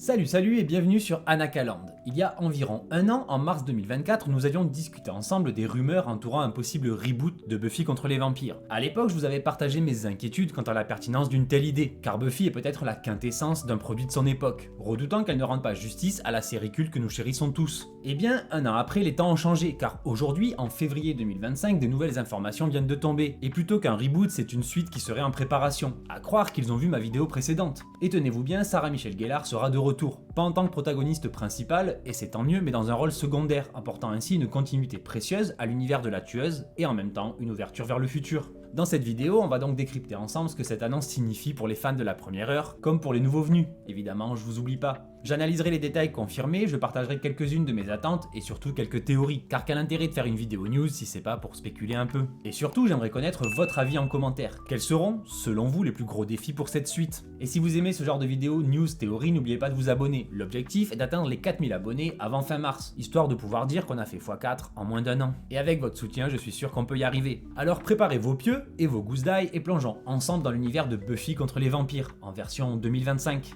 Salut et bienvenue sur Anakaland. Il y a environ un an, en mars 2024, nous avions discuté ensemble des rumeurs entourant un possible reboot de Buffy contre les vampires. À l'époque, je vous avais partagé mes inquiétudes quant à la pertinence d'une telle idée, car Buffy est peut-être la quintessence d'un produit de son époque, redoutant qu'elle ne rende pas justice à la série culte que nous chérissons tous. Eh bien, un an après, les temps ont changé, car aujourd'hui, en février 2025, de nouvelles informations viennent de tomber, et plutôt qu'un reboot, c'est une suite qui serait en préparation, à croire qu'ils ont vu ma vidéo précédente. Et tenez-vous bien, Sarah Michelle Gellar sera de retour, pas en tant que protagoniste principale, et c'est tant mieux, mais dans un rôle secondaire, apportant ainsi une continuité précieuse à l'univers de la tueuse, et en même temps une ouverture vers le futur. Dans cette vidéo, on va donc décrypter ensemble ce que cette annonce signifie pour les fans de la première heure, comme pour les nouveaux venus. Évidemment, je vous oublie pas. J'analyserai les détails confirmés, je partagerai quelques-unes de mes attentes et surtout quelques théories, car quel intérêt de faire une vidéo news si c'est pas pour spéculer un peu. Et surtout, j'aimerais connaître votre avis en commentaire. Quels seront, selon vous, les plus gros défis pour cette suite? Et si vous aimez ce genre de vidéos news théorie, n'oubliez pas de vous abonner. L'objectif est d'atteindre les 4000 abonnés avant fin mars, histoire de pouvoir dire qu'on a fait x4 en moins d'un an. Et avec votre soutien, je suis sûr qu'on peut y arriver. Alors préparez vos pieux et vos gousses d'ail et plongeons ensemble dans l'univers de Buffy contre les vampires, en version 2025.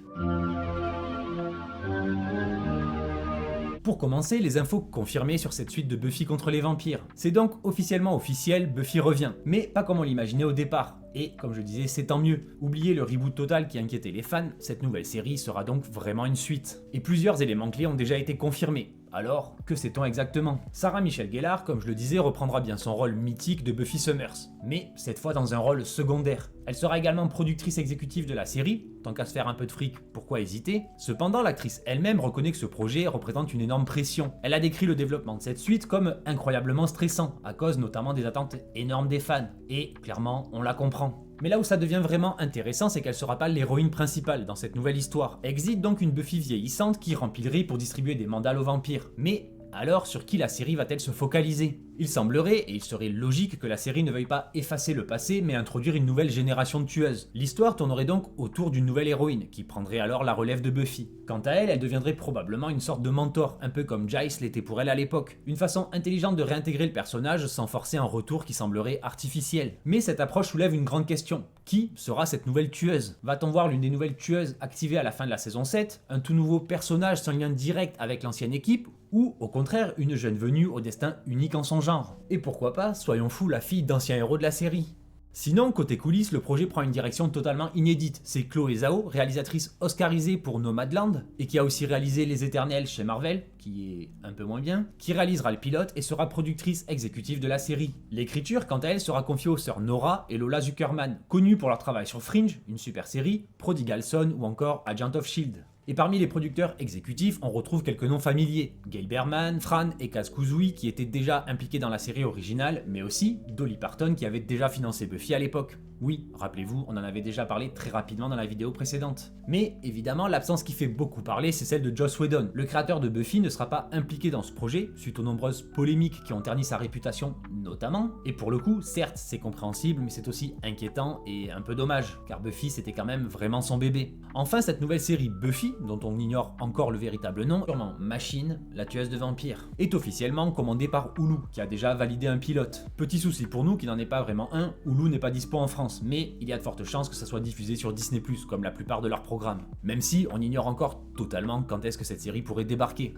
Pour commencer, les infos confirmées sur cette suite de Buffy contre les vampires. C'est donc officiellement officiel, Buffy revient, mais pas comme on l'imaginait au départ. Et comme je disais, c'est tant mieux. Oubliez le reboot total qui inquiétait les fans, cette nouvelle série sera donc vraiment une suite. Et plusieurs éléments clés ont déjà été confirmés. Alors, que sait-on exactement? Sarah Michelle Gellar, comme je le disais, reprendra bien son rôle mythique de Buffy Summers, mais cette fois dans un rôle secondaire. Elle sera également productrice exécutive de la série, tant qu'à se faire un peu de fric, pourquoi hésiter? Cependant, l'actrice elle-même reconnaît que ce projet représente une énorme pression. Elle a décrit le développement de cette suite comme incroyablement stressant, à cause notamment des attentes énormes des fans, et clairement, on la comprend. Mais là où ça devient vraiment intéressant, c'est qu'elle sera pas l'héroïne principale dans cette nouvelle histoire. Existe donc une Buffy vieillissante qui remplirait pour distribuer des mandales aux vampires. Mais alors, sur qui la série va-t-elle se focaliser? Il semblerait, et il serait logique que la série ne veuille pas effacer le passé, mais introduire une nouvelle génération de tueuses. L'histoire tournerait donc autour d'une nouvelle héroïne, qui prendrait alors la relève de Buffy. Quant à elle, elle deviendrait probablement une sorte de mentor, un peu comme Giles l'était pour elle à l'époque. Une façon intelligente de réintégrer le personnage sans forcer un retour qui semblerait artificiel. Mais cette approche soulève une grande question. Qui sera cette nouvelle tueuse? Va-t-on voir l'une des nouvelles tueuses activées à la fin de la saison 7, un tout nouveau personnage sans lien direct avec l'ancienne équipe, ou au contraire une jeune venue au destin unique en son genre? Et pourquoi pas, soyons fous, la fille d'anciens héros de la série? Sinon, côté coulisses, le projet prend une direction totalement inédite. C'est Chloé Zhao, réalisatrice oscarisée pour Nomadland, et qui a aussi réalisé Les Éternels chez Marvel, qui est un peu moins bien, qui réalisera le pilote et sera productrice exécutive de la série. L'écriture, quant à elle, sera confiée aux sœurs Nora et Lola Zuckerman, connues pour leur travail sur Fringe, une super série, Prodigal Son ou encore Agent of S.H.I.E.L.D. Et parmi les producteurs exécutifs, on retrouve quelques noms familiers. Gail Berman, Fran et Kaz Kuzui qui étaient déjà impliqués dans la série originale, mais aussi Dolly Parton qui avait déjà financé Buffy à l'époque. Oui, rappelez-vous, on en avait déjà parlé très rapidement dans la vidéo précédente. Mais évidemment, l'absence qui fait beaucoup parler, c'est celle de Joss Whedon. Le créateur de Buffy ne sera pas impliqué dans ce projet, suite aux nombreuses polémiques qui ont terni sa réputation, notamment. Et pour le coup, certes, c'est compréhensible, mais c'est aussi inquiétant et un peu dommage, car Buffy c'était quand même vraiment son bébé. Enfin, cette nouvelle série Buffy, dont on ignore encore le véritable nom, sûrement Machine, la tueuse de vampires, est officiellement commandée par Hulu, qui a déjà validé un pilote. Petit souci pour nous qui n'en est pas vraiment un, Hulu n'est pas dispo en France, mais il y a de fortes chances que ça soit diffusé sur Disney+, comme la plupart de leurs programmes. Même si on ignore encore totalement quand est-ce que cette série pourrait débarquer.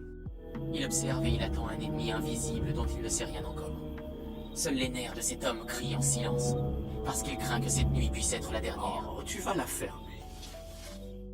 Il observe et il attend un ennemi invisible dont il ne sait rien encore. Seuls les nerfs de cet homme crient en silence, parce qu'il craint que cette nuit puisse être la dernière. Oh, tu vas la fermer.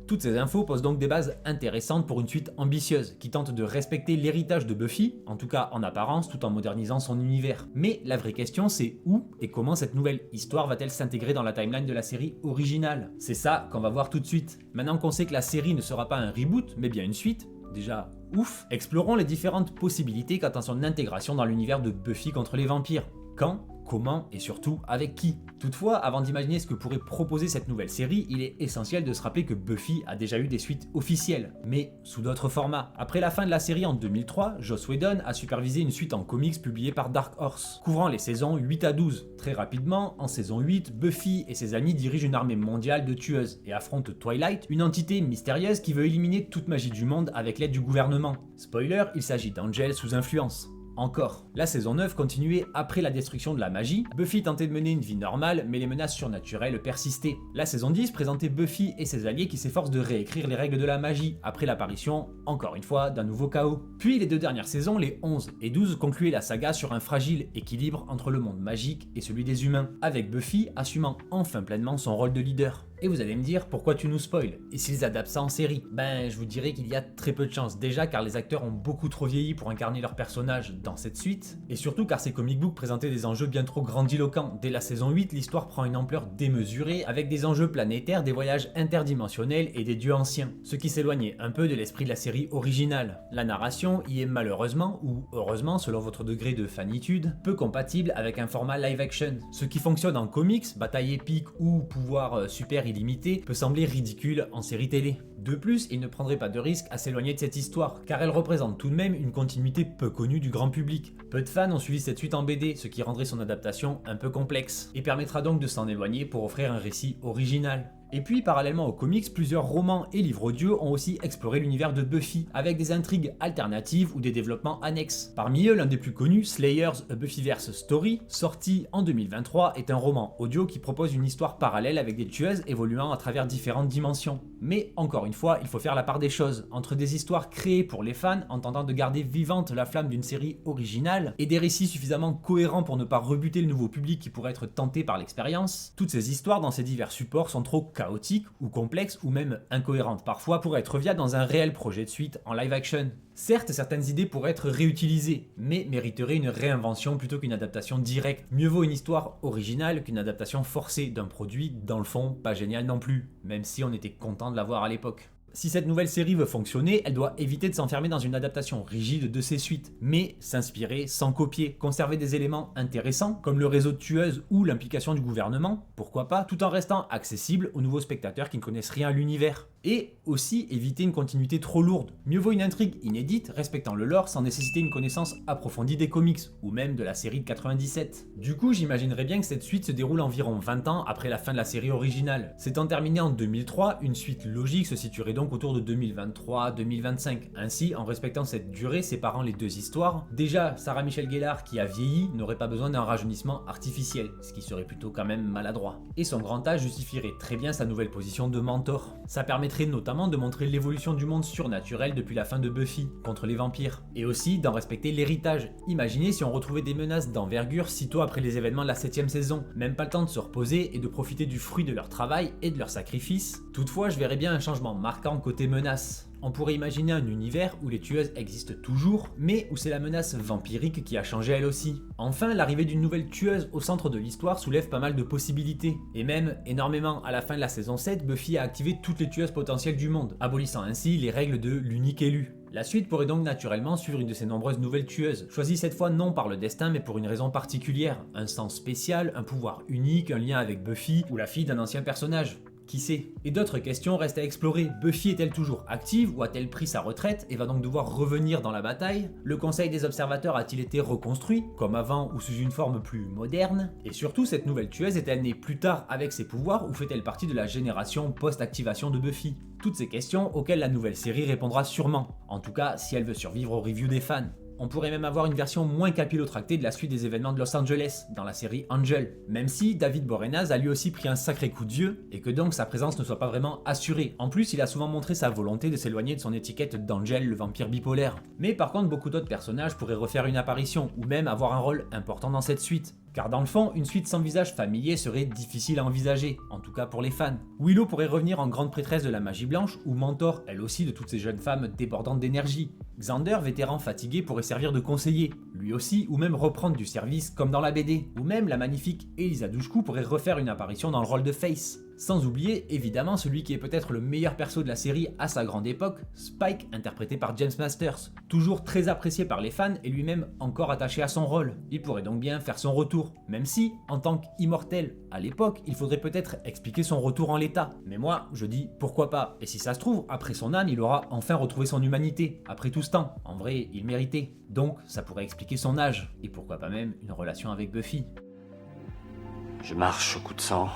Toutes ces infos posent donc des bases intéressantes pour une suite ambitieuse, qui tente de respecter l'héritage de Buffy, en tout cas en apparence, tout en modernisant son univers. Mais la vraie question c'est où et comment cette nouvelle histoire va-t-elle s'intégrer dans la timeline de la série originale? C'est ça qu'on va voir tout de suite. Maintenant qu'on sait que la série ne sera pas un reboot, mais bien une suite, déjà ouf, explorons les différentes possibilités quant à son intégration dans l'univers de Buffy contre les vampires. Quand? Comment et surtout avec qui? Toutefois, avant d'imaginer ce que pourrait proposer cette nouvelle série, il est essentiel de se rappeler que Buffy a déjà eu des suites officielles, mais sous d'autres formats. Après la fin de la série en 2003, Joss Whedon a supervisé une suite en comics publiée par Dark Horse, couvrant les saisons 8 à 12. Très rapidement, en saison 8, Buffy et ses amis dirigent une armée mondiale de tueuses et affrontent Twilight, une entité mystérieuse qui veut éliminer toute magie du monde avec l'aide du gouvernement. Spoiler, il s'agit d'Angel sous influence. encore. La saison 9 continuait après la destruction de la magie, Buffy tentait de mener une vie normale, mais les menaces surnaturelles persistaient. La saison 10 présentait Buffy et ses alliés qui s'efforcent de réécrire les règles de la magie, après l'apparition, encore une fois, d'un nouveau chaos. Puis les 2 dernières saisons, les 11 et 12, concluaient la saga sur un fragile équilibre entre le monde magique et celui des humains, avec Buffy assumant enfin pleinement son rôle de leader. Et vous allez me dire, pourquoi tu nous spoil? Et s'ils adaptent ça en série? Ben, je vous dirais qu'il y a très peu de chance. Déjà car les acteurs ont beaucoup trop vieilli pour incarner leurs personnages dans cette suite, et surtout car ces comic books présentaient des enjeux bien trop grandiloquents. Dès la saison 8, l'histoire prend une ampleur démesurée, avec des enjeux planétaires, des voyages interdimensionnels et des dieux anciens, ce qui s'éloignait un peu de l'esprit de la série originale. La narration y est malheureusement, ou heureusement selon votre degré de fanitude, peu compatible avec un format live action. Ce qui fonctionne en comics, bataille épique ou pouvoir super illimité, peut sembler ridicule en série télé. De plus, il ne prendrait pas de risque à s'éloigner de cette histoire, car elle représente tout de même une continuité peu connue du grand public. Peu de fans ont suivi cette suite en BD, ce qui rendrait son adaptation un peu complexe, et permettra donc de s'en éloigner pour offrir un récit original. Et puis, parallèlement aux comics, plusieurs romans et livres audio ont aussi exploré l'univers de Buffy, avec des intrigues alternatives ou des développements annexes. Parmi eux, l'un des plus connus, Slayer's A Buffyverse Story, sorti en 2023, est un roman audio qui propose une histoire parallèle avec des tueuses évoluant à travers différentes dimensions. Mais encore une fois, il faut faire la part des choses, entre des histoires créées pour les fans en tentant de garder vivante la flamme d'une série originale, et des récits suffisamment cohérents pour ne pas rebuter le nouveau public qui pourrait être tenté par l'expérience. Toutes ces histoires dans ces divers supports sont trop chaotiques ou complexes ou même incohérentes parfois pour être viables dans un réel projet de suite en live action. Certes, certaines idées pourraient être réutilisées, mais mériteraient une réinvention plutôt qu'une adaptation directe. Mieux vaut une histoire originale qu'une adaptation forcée d'un produit, dans le fond, pas génial non plus, même si on était content de l'avoir à l'époque. Si cette nouvelle série veut fonctionner, elle doit éviter de s'enfermer dans une adaptation rigide de ses suites, mais s'inspirer sans copier, conserver des éléments intéressants, comme le réseau de tueuses ou l'implication du gouvernement, pourquoi pas, tout en restant accessible aux nouveaux spectateurs qui ne connaissent rien à l'univers. Et aussi éviter une continuité trop lourde. Mieux vaut une intrigue inédite, respectant le lore sans nécessiter une connaissance approfondie des comics, ou même de la série de 97. Du coup, j'imaginerais bien que cette suite se déroule environ 20 ans après la fin de la série originale. S'étant terminée en 2003, une suite logique se situerait donc autour de 2023-2025. Ainsi, en respectant cette durée séparant les deux histoires, déjà Sarah Michelle Gellar qui a vieilli n'aurait pas besoin d'un rajeunissement artificiel, ce qui serait plutôt quand même maladroit. Et son grand âge justifierait très bien sa nouvelle position de mentor. Ça permettrait notamment de montrer l'évolution du monde surnaturel depuis la fin de Buffy contre les vampires, et aussi d'en respecter l'héritage. Imaginez si on retrouvait des menaces d'envergure sitôt après les événements de la 7ème saison, même pas le temps de se reposer et de profiter du fruit de leur travail et de leur sacrifice. Toutefois, je verrais bien un changement marquant côté menace. On pourrait imaginer un univers où les tueuses existent toujours, mais où c'est la menace vampirique qui a changé elle aussi. Enfin, l'arrivée d'une nouvelle tueuse au centre de l'histoire soulève pas mal de possibilités, et même énormément. À la fin de la saison 7, Buffy a activé toutes les tueuses potentielles du monde, abolissant ainsi les règles de l'unique élu. La suite pourrait donc naturellement suivre une de ces nombreuses nouvelles tueuses, choisies cette fois non par le destin mais pour une raison particulière, un sens spécial, un pouvoir unique, un lien avec Buffy ou la fille d'un ancien personnage. Qui sait? Et d'autres questions restent à explorer. Buffy est-elle toujours active ou a-t-elle pris sa retraite et va donc devoir revenir dans la bataille? Le conseil des observateurs a-t-il été reconstruit, comme avant ou sous une forme plus moderne? Et surtout, cette nouvelle tueuse est-elle née plus tard avec ses pouvoirs ou fait-elle partie de la génération post-activation de Buffy? Toutes ces questions auxquelles la nouvelle série répondra sûrement, en tout cas si elle veut survivre aux reviews des fans. On pourrait même avoir une version moins capillotractée de la suite des événements de Los Angeles, dans la série Angel, même si David Boreanaz a lui aussi pris un sacré coup de vieux, et que donc sa présence ne soit pas vraiment assurée. En plus, il a souvent montré sa volonté de s'éloigner de son étiquette d'Angel, le vampire bipolaire. Mais par contre, beaucoup d'autres personnages pourraient refaire une apparition, ou même avoir un rôle important dans cette suite. Car dans le fond, une suite sans visage familier serait difficile à envisager, en tout cas pour les fans. Willow pourrait revenir en grande prêtresse de la magie blanche, ou mentor, elle aussi, de toutes ces jeunes femmes débordantes d'énergie. Xander, vétéran fatigué, pourrait servir de conseiller, lui aussi, ou même reprendre du service comme dans la BD. Ou même la magnifique Elisa Dushku pourrait refaire une apparition dans le rôle de Face. Sans oublier, évidemment, celui qui est peut-être le meilleur perso de la série à sa grande époque, Spike, interprété par James Masters. Toujours très apprécié par les fans et lui-même encore attaché à son rôle. Il pourrait donc bien faire son retour, même si, en tant qu'immortel à l'époque, il faudrait peut-être expliquer son retour en l'état. Mais moi, je dis pourquoi pas. Et si ça se trouve, après son âme, il aura enfin retrouvé son humanité, après tout ce temps. En vrai, il méritait. Donc, ça pourrait expliquer son âge, et pourquoi pas même une relation avec Buffy. Je marche au coup de sang.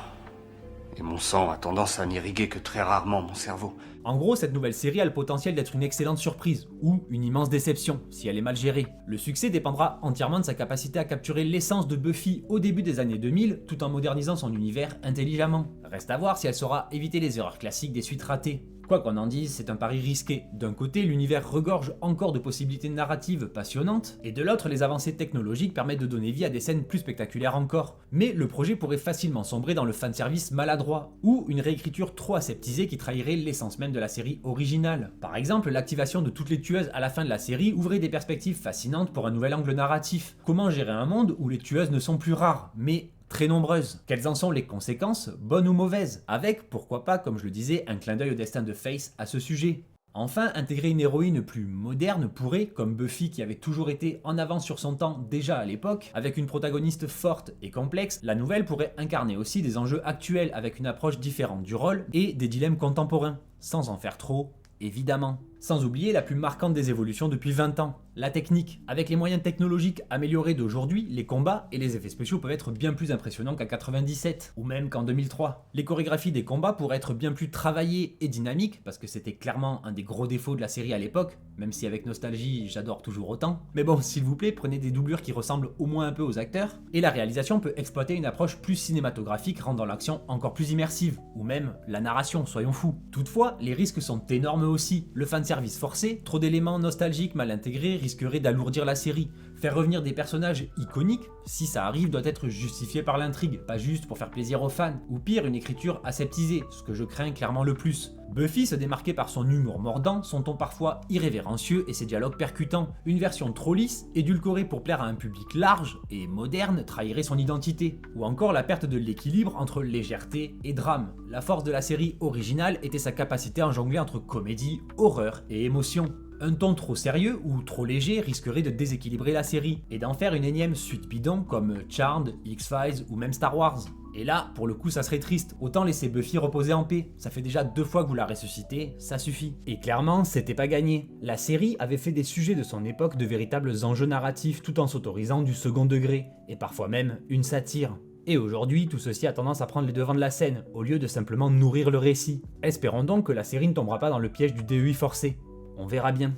Et mon sang a tendance à n'irriguer que très rarement mon cerveau. En gros, cette nouvelle série a le potentiel d'être une excellente surprise, ou une immense déception, si elle est mal gérée. Le succès dépendra entièrement de sa capacité à capturer l'essence de Buffy au début des années 2000, tout en modernisant son univers intelligemment. Reste à voir si elle saura éviter les erreurs classiques des suites ratées. Quoi qu'on en dise, c'est un pari risqué. D'un côté, l'univers regorge encore de possibilités narratives passionnantes, et de l'autre, les avancées technologiques permettent de donner vie à des scènes plus spectaculaires encore. Mais le projet pourrait facilement sombrer dans le fanservice maladroit, ou une réécriture trop aseptisée qui trahirait l'essence même de la série originale. Par exemple, l'activation de toutes les tueuses à la fin de la série ouvrait des perspectives fascinantes pour un nouvel angle narratif. Comment gérer un monde où les tueuses ne sont plus rares, mais très nombreuses. Quelles en sont les conséquences, bonnes ou mauvaises? Avec, pourquoi pas, comme je le disais, un clin d'œil au destin de Faith à ce sujet. Enfin, intégrer une héroïne plus moderne pourrait, comme Buffy qui avait toujours été en avance sur son temps déjà à l'époque, avec une protagoniste forte et complexe, la nouvelle pourrait incarner aussi des enjeux actuels avec une approche différente du rôle et des dilemmes contemporains, sans en faire trop, évidemment. Sans oublier la plus marquante des évolutions depuis 20 ans, la technique. Avec les moyens technologiques améliorés d'aujourd'hui, les combats et les effets spéciaux peuvent être bien plus impressionnants qu'en 97, ou même qu'en 2003. Les chorégraphies des combats pourraient être bien plus travaillées et dynamiques, parce que c'était clairement un des gros défauts de la série à l'époque, même si avec nostalgie, j'adore toujours autant. Mais bon, s'il vous plaît, prenez des doublures qui ressemblent au moins un peu aux acteurs, et la réalisation peut exploiter une approche plus cinématographique rendant l'action encore plus immersive, ou même la narration, soyons fous. Toutefois, les risques sont énormes aussi. Le fanservice forcé, trop d'éléments nostalgiques mal intégrés risquerait d'alourdir la série. Faire revenir des personnages iconiques, si ça arrive, doit être justifié par l'intrigue, pas juste pour faire plaisir aux fans, ou pire, une écriture aseptisée, ce que je crains clairement le plus. Buffy se démarquait par son humour mordant, son ton parfois irrévérencieux et ses dialogues percutants. Une version trop lisse, édulcorée pour plaire à un public large et moderne, trahirait son identité. Ou encore la perte de l'équilibre entre légèreté et drame. La force de la série originale était sa capacité à jongler entre comédie, horreur et émotion. Un ton trop sérieux ou trop léger risquerait de déséquilibrer la série et d'en faire une énième suite bidon comme Charmed, X-Files ou même Star Wars. Et là, pour le coup, ça serait triste. Autant laisser Buffy reposer en paix. Ça fait déjà 2 fois que vous la ressuscitez, ça suffit. Et clairement, c'était pas gagné. La série avait fait des sujets de son époque de véritables enjeux narratifs tout en s'autorisant du second degré, et parfois même une satire. Et aujourd'hui, tout ceci a tendance à prendre les devants de la scène, au lieu de simplement nourrir le récit. Espérons donc que la série ne tombera pas dans le piège du DEI forcé. On verra bien.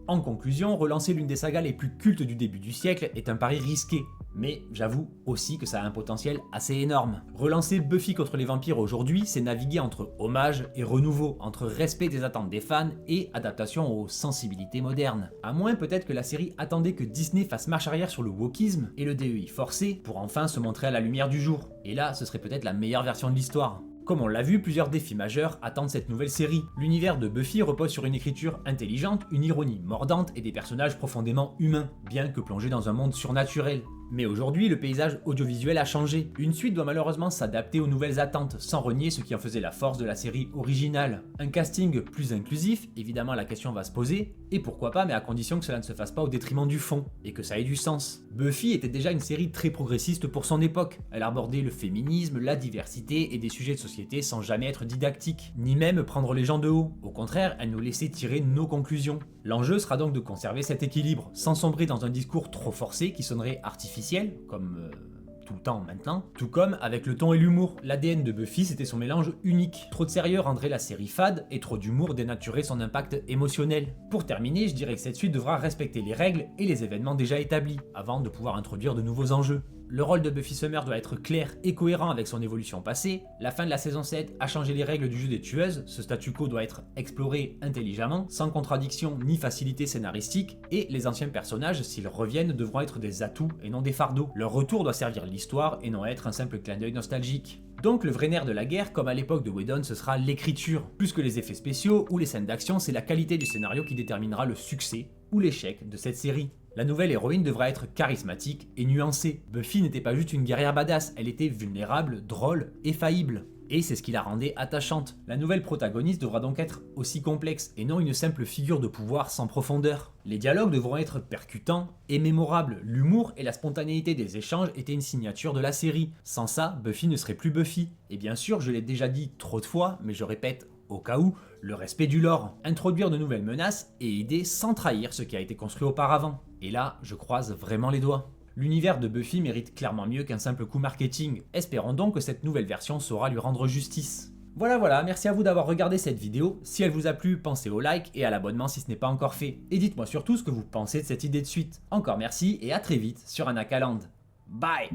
En conclusion, relancer l'une des sagas les plus cultes du début du siècle est un pari risqué, mais j'avoue aussi que ça a un potentiel assez énorme. Relancer Buffy contre les vampires aujourd'hui, c'est naviguer entre hommage et renouveau, entre respect des attentes des fans et adaptation aux sensibilités modernes. À moins peut-être que la série attendait que Disney fasse marche arrière sur le wokisme et le DEI forcé pour enfin se montrer à la lumière du jour. Et là, ce serait peut-être la meilleure version de l'histoire. Comme on l'a vu, plusieurs défis majeurs attendent cette nouvelle série. L'univers de Buffy repose sur une écriture intelligente, une ironie mordante et des personnages profondément humains, bien que plongés dans un monde surnaturel. Mais aujourd'hui, le paysage audiovisuel a changé. Une suite doit malheureusement s'adapter aux nouvelles attentes, sans renier ce qui en faisait la force de la série originale. Un casting plus inclusif, évidemment la question va se poser, et pourquoi pas, mais à condition que cela ne se fasse pas au détriment du fond, et que ça ait du sens. Buffy était déjà une série très progressiste pour son époque. Elle abordait le féminisme, la diversité et des sujets de société sans jamais être didactique, ni même prendre les gens de haut. Au contraire, elle nous laissait tirer nos conclusions. L'enjeu sera donc de conserver cet équilibre, sans sombrer dans un discours trop forcé qui sonnerait artificiel, comme tout le temps maintenant. Tout comme avec le ton et l'humour. L'ADN de Buffy, c'était son mélange unique. Trop de sérieux rendrait la série fade, et trop d'humour dénaturerait son impact émotionnel. Pour terminer, je dirais que cette suite devra respecter les règles et les événements déjà établis, avant de pouvoir introduire de nouveaux enjeux. Le rôle de Buffy Summer doit être clair et cohérent avec son évolution passée. La fin de la saison 7 a changé les règles du jeu des tueuses. Ce statu quo doit être exploré intelligemment, sans contradiction ni facilité scénaristique. Et les anciens personnages, s'ils reviennent, devront être des atouts et non des fardeaux. Leur retour doit servir l'histoire et non être un simple clin d'œil nostalgique. Donc le vrai nerf de la guerre, comme à l'époque de Whedon, ce sera l'écriture. Plus que les effets spéciaux ou les scènes d'action, c'est la qualité du scénario qui déterminera le succès ou l'échec de cette série. La nouvelle héroïne devra être charismatique et nuancée. Buffy n'était pas juste une guerrière badass, elle était vulnérable, drôle et faillible. Et c'est ce qui la rendait attachante. La nouvelle protagoniste devra donc être aussi complexe, et non une simple figure de pouvoir sans profondeur. Les dialogues devront être percutants et mémorables. L'humour et la spontanéité des échanges étaient une signature de la série. Sans ça, Buffy ne serait plus Buffy. Et bien sûr, je l'ai déjà dit trop de fois, mais je répète au cas où, le respect du lore, introduire de nouvelles menaces et aider sans trahir ce qui a été construit auparavant. Et là, je croise vraiment les doigts. L'univers de Buffy mérite clairement mieux qu'un simple coup marketing. Espérons donc que cette nouvelle version saura lui rendre justice. Voilà, merci à vous d'avoir regardé cette vidéo. Si elle vous a plu, pensez au like et à l'abonnement si ce n'est pas encore fait. Et dites-moi surtout ce que vous pensez de cette idée de suite. Encore merci et à très vite sur Anakaland. Bye!